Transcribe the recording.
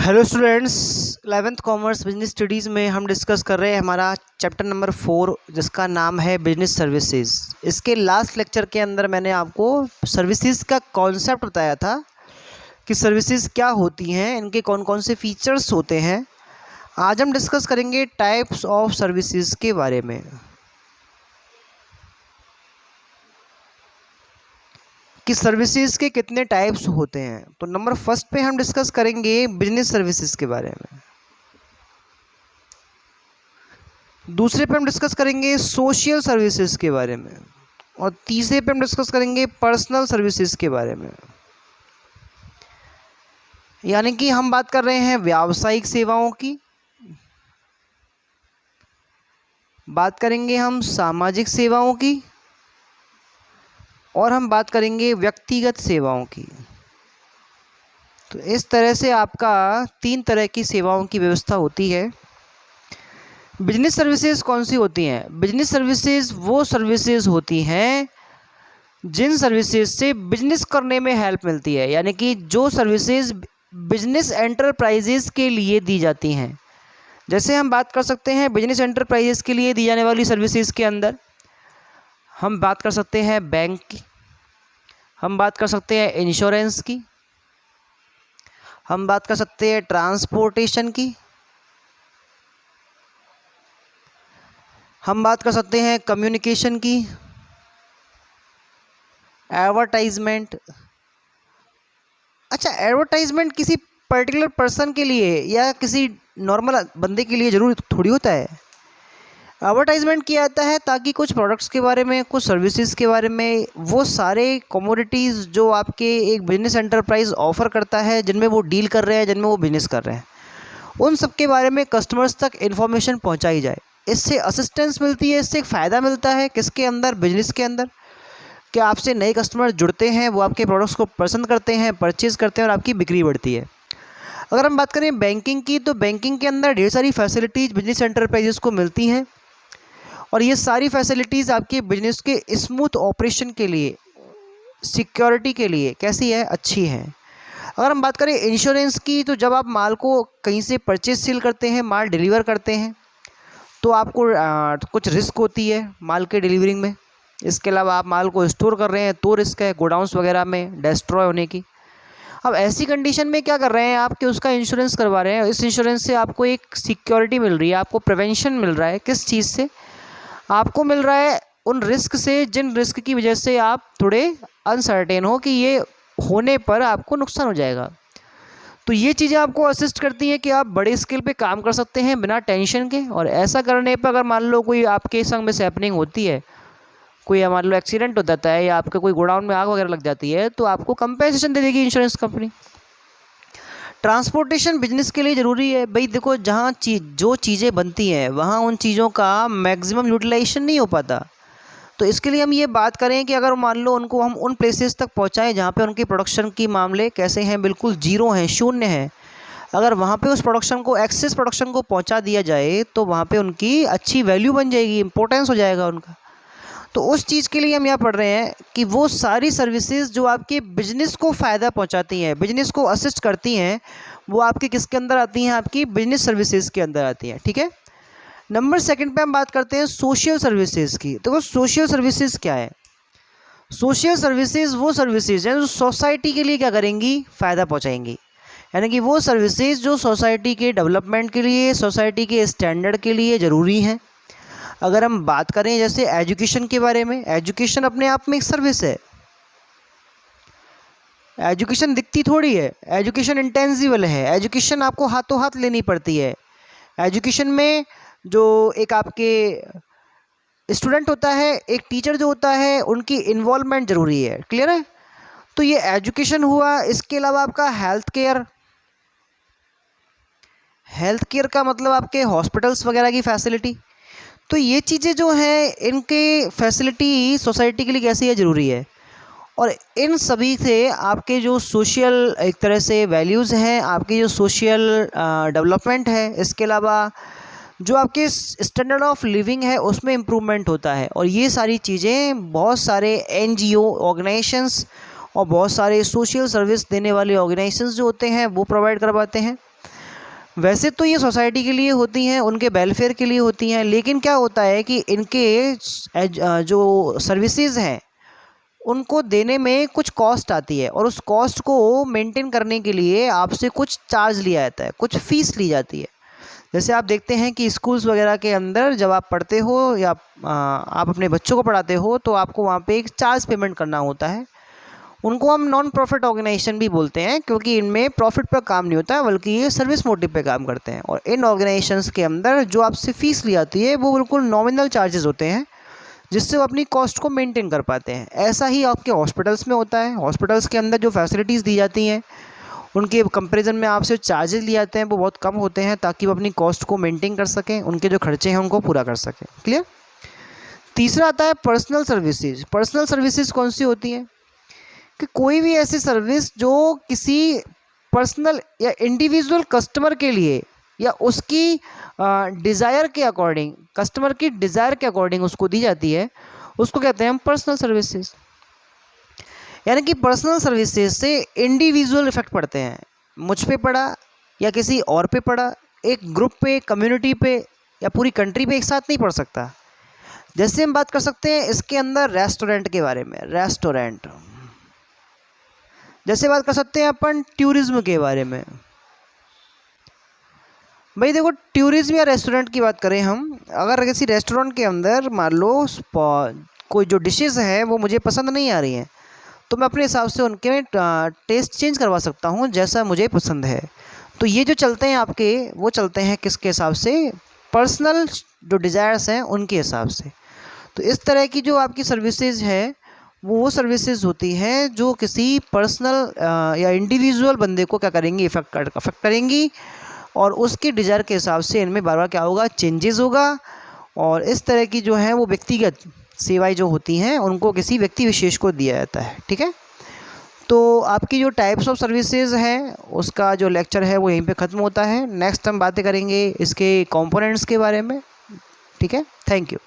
Hello students, 11th commerce business studies में हम discuss कर रहे हैं हमारा चैप्टर नंबर 4 जिसका नाम है बिजनेस सर्विसेज। इसके लास्ट लेक्चर के अंदर मैंने आपको सर्विसेज का कॉन्सेप्ट बताया था कि सर्विसेज क्या होती हैं, इनके कौन कौन से फीचर्स होते हैं। आज हम डिस्कस करेंगे टाइप्स ऑफ सर्विसेज के बारे में कि सर्विसेज के कितने टाइप्स होते हैं। तो नंबर फर्स्ट पे हम डिस्कस करेंगे बिजनेस सर्विसेज के बारे में। दूसरे पे हम डिस्कस करेंगे सोशल सर्विसेज के बारे में और तीसरे पे हम डिस्कस करेंगे पर्सनल सर्विसेज के बारे में। यानी कि हम बात कर रहे हैं व्यावसायिक सेवाओं की, बात करेंगे हम सामाजिक सेवाओं की और हम बात करेंगे व्यक्तिगत सेवाओं की। तो इस तरह से आपका 3 तरह की सेवाओं की व्यवस्था होती है। बिजनेस सर्विसेज कौन सी होती हैं? बिजनेस सर्विसेज वो सर्विसेज होती हैं जिन सर्विसेज से बिजनेस करने में हेल्प मिलती है, यानी कि जो सर्विसेज बिजनेस एंटरप्राइजेज के लिए दी जाती हैं। जैसे हम बात कर सकते हैं बिजनेस एंटरप्राइजेज के लिए दी जाने वाली सर्विसेज के अंदर हम बात कर सकते हैं बैंक की, हम बात कर सकते हैं इंश्योरेंस की, हम बात कर सकते हैं ट्रांसपोर्टेशन की, हम बात कर सकते हैं कम्युनिकेशन की, एडवर्टाइजमेंट। अच्छा, एडवर्टाइजमेंट किसी पर्टिकुलर पर्सन के लिए या किसी नॉर्मल बंदे के लिए ज़रूरी थोड़ी होता है। एडवर्टाइजमेंट किया जाता है ताकि कुछ प्रोडक्ट्स के बारे में, कुछ सर्विसेज के बारे में, वो सारे कमोडिटीज़ जो आपके एक बिजनेस एंटरप्राइज ऑफ़र करता है, जिनमें वो डील कर रहे हैं, जिनमें वो बिजनेस कर रहे हैं, उन सब के बारे में कस्टमर्स तक इन्फॉर्मेशन पहुंचाई जाए। इससे असिस्टेंस मिलती है, इससे एक फ़ायदा मिलता है किसके अंदर, बिजनेस के अंदर, कि आपसे नए कस्टमर जुड़ते हैं, वो आपके प्रोडक्ट्स को पसंद करते हैं, परचेज़ करते हैं और आपकी बिक्री बढ़ती है। अगर हम बात करें बैंकिंग की, तो बैंकिंग के अंदर ढेर सारी फैसिलिटीज़ बिजनेस एंटरप्राइजेस को मिलती हैं और ये सारी फैसिलिटीज़ आपके बिजनेस के स्मूथ ऑपरेशन के लिए, सिक्योरिटी के लिए कैसी है, अच्छी है। अगर हम बात करें इंश्योरेंस की, तो जब आप माल को कहीं से परचेज सेल करते हैं, माल डिलीवर करते हैं, तो आपको कुछ रिस्क होती है माल के डिलीवरिंग में। इसके अलावा आप माल को स्टोर कर रहे हैं तो रिस्क है गोडाउंस वगैरह में डिस्ट्रॉय होने की। अब ऐसी कंडीशन में क्या कर रहे हैं आप कि उसका इंश्योरेंस करवा रहे हैं। इस इंश्योरेंस से आपको एक सिक्योरिटी मिल रही है, आपको प्रिवेंशन मिल रहा है। किस चीज़ से? आपको मिल रहा है उन रिस्क से जिन रिस्क की वजह से आप थोड़े अनसर्टेन हो कि ये होने पर आपको नुकसान हो जाएगा। तो ये चीज़ें आपको असिस्ट करती हैं कि आप बड़े स्केल पे काम कर सकते हैं बिना टेंशन के। और ऐसा करने पर अगर मान लो कोई आपके संग में हैपनिंग होती है, कोई मान लो एक्सीडेंट हो जाता है या आपके कोई गोडाउन में आग वगैरह लग जाती है, तो आपको कंपेंसेशन दे देगी इंश्योरेंस कंपनी। ट्रांसपोर्टेशन बिजनेस के लिए ज़रूरी है भाई। देखो, जहाँ जो चीज़ें बनती हैं वहाँ उन चीज़ों का मैक्सिमम यूटिलाइजेशन नहीं हो पाता। तो इसके लिए हम ये बात करें कि अगर मान लो उनको हम उन प्लेसेस तक पहुँचाएं जहाँ पे उनके प्रोडक्शन की मामले कैसे हैं, बिल्कुल जीरो हैं, शून्य हैं। अगर वहाँ पे उस प्रोडक्शन को, एक्सेस प्रोडक्शन को पहुँचा दिया जाए तो वहाँ पे उनकी अच्छी वैल्यू बन जाएगी, इंपॉर्टेंस हो जाएगा उनका। तो उस चीज़ के लिए हम यहाँ पढ़ रहे हैं कि वो सारी सर्विसेज जो आपके बिजनेस को फ़ायदा पहुँचाती हैं, बिजनेस को असिस्ट करती हैं, वो आपके किसके अंदर आती हैं, आपकी बिजनेस सर्विसेज के अंदर आती हैं। ठीक है। नंबर 2 पे हम बात करते हैं सोशल सर्विसेज की। तो वो सोशल सर्विसेज क्या है? सोशल सर्विसेज वो सर्विसेज हैं जो सोसाइटी के लिए क्या करेंगी, फ़ायदा पहुँचाएंगी। यानी कि वो सर्विसेज जो सोसाइटी के डेवलपमेंट के लिए, सोसाइटी के स्टैंडर्ड के लिए ज़रूरी हैं। अगर हम बात करें जैसे एजुकेशन के बारे में, एजुकेशन अपने आप में एक सर्विस है। एजुकेशन दिखती थोड़ी है, एजुकेशन इंटेंजिबल है, एजुकेशन आपको हाथों हाथ लेनी पड़ती है। एजुकेशन में जो एक आपके स्टूडेंट होता है, एक टीचर जो होता है, उनकी इन्वॉल्वमेंट ज़रूरी है। क्लियर है? तो ये एजुकेशन हुआ। इसके अलावा आपका हेल्थ केयर, हेल्थ केयर का मतलब आपके हॉस्पिटल्स वगैरह की फैसिलिटी। तो ये चीज़ें जो हैं, इनके फैसिलिटी सोसाइटी के लिए कैसी है, ज़रूरी है। और इन सभी से आपके जो सोशल एक तरह से वैल्यूज़ हैं, आपकी जो सोशल डेवलपमेंट है, इसके अलावा जो आपके स्टैंडर्ड ऑफ लिविंग है उसमें इम्प्रूवमेंट होता है। और ये सारी चीज़ें बहुत सारे NGO ऑर्गेनाइजेशंस और बहुत सारे सोशल सर्विस देने वाले ऑर्गेनाइजेशंस जो होते हैं वो प्रोवाइड करवाते हैं। वैसे तो ये सोसाइटी के लिए होती हैं, उनके वेलफेयर के लिए होती हैं, लेकिन क्या होता है कि इनके जो सर्विसेज हैं उनको देने में कुछ कॉस्ट आती है, और उस कॉस्ट को मेंटेन करने के लिए आपसे कुछ चार्ज लिया जाता है, कुछ फ़ीस ली जाती है। जैसे आप देखते हैं कि स्कूल्स वगैरह के अंदर जब आप पढ़ते हो या आप अपने बच्चों को पढ़ाते हो तो आपको वहाँ पे एक चार्ज पेमेंट करना होता है। उनको हम नॉन प्रॉफिट ऑर्गेनाइजेशन भी बोलते हैं, क्योंकि इनमें प्रॉफिट पर काम नहीं होता बल्कि ये सर्विस मोटिव पे काम करते हैं। और इन ऑर्गेनाइजेशंस के अंदर जो आपसे फ़ीस ली जाती है वो बिल्कुल नॉमिनल चार्जेस होते हैं, जिससे वो अपनी कॉस्ट को मेंटेन कर पाते हैं। ऐसा ही आपके हॉस्पिटल्स में होता है। हॉस्पिटल्स के अंदर जो फैसिलिटीज़ दी जाती हैं उनके कंपैरिजन में आपसे चार्जेस लिए जाते हैं वो बहुत कम होते हैं, ताकि वो अपनी कॉस्ट को मेंटेन कर सकें, उनके जो खर्चे हैं उनको पूरा कर सकें। क्लियर। तीसरा आता है पर्सनल सर्विसेज। पर्सनल सर्विसेज कौन सी होती हैं कि कोई भी ऐसी सर्विस जो किसी पर्सनल या इंडिविजुअल कस्टमर के लिए या उसकी डिज़ायर के अकॉर्डिंग, कस्टमर की डिज़ायर के अकॉर्डिंग उसको दी जाती है, उसको कहते हैं हम पर्सनल सर्विसेज। यानी कि पर्सनल सर्विसेज से इंडिविजुअल इफेक्ट पड़ते हैं। मुझ पे पड़ा या किसी और पे पड़ा, एक ग्रुप पे, कम्युनिटी पे या पूरी कंट्री पे एक साथ नहीं पड़ सकता। जैसे हम बात कर सकते हैं इसके अंदर रेस्टोरेंट के बारे में। रेस्टोरेंट जैसे बात कर सकते हैं अपन टूरिज्म के बारे में। भाई देखो, टूरिज्म या रेस्टोरेंट की बात करें हम, अगर किसी रेस्टोरेंट के अंदर मान लो कोई जो डिशेस है वो मुझे पसंद नहीं आ रही हैं, तो मैं अपने हिसाब से उनके टेस्ट चेंज करवा सकता हूँ जैसा मुझे पसंद है। तो ये जो चलते हैं आपके, वो चलते हैं किसके हिसाब से? पर्सनल जो डिज़ायर्स हैं उनके हिसाब से। तो इस तरह की जो आपकी सर्विसेज है वो सर्विसेज होती हैं जो किसी पर्सनल या इंडिविजुअल बंदे को क्या करेंगी? इफेक्ट करेंगी, और उसके डिज़ायर के हिसाब से इनमें बार बार क्या होगा? चेंजेस होगा। और इस तरह की जो है वो व्यक्तिगत सेवाएं जो होती हैं उनको किसी व्यक्ति विशेष को दिया जाता है। ठीक है। तो आपकी जो टाइप्स ऑफ सर्विसेज हैं उसका जो लेक्चर है वो यहीं पे ख़त्म होता है। नेक्स्ट हम बातें करेंगे इसके कंपोनेंट्स के बारे में। ठीक है। Thank you.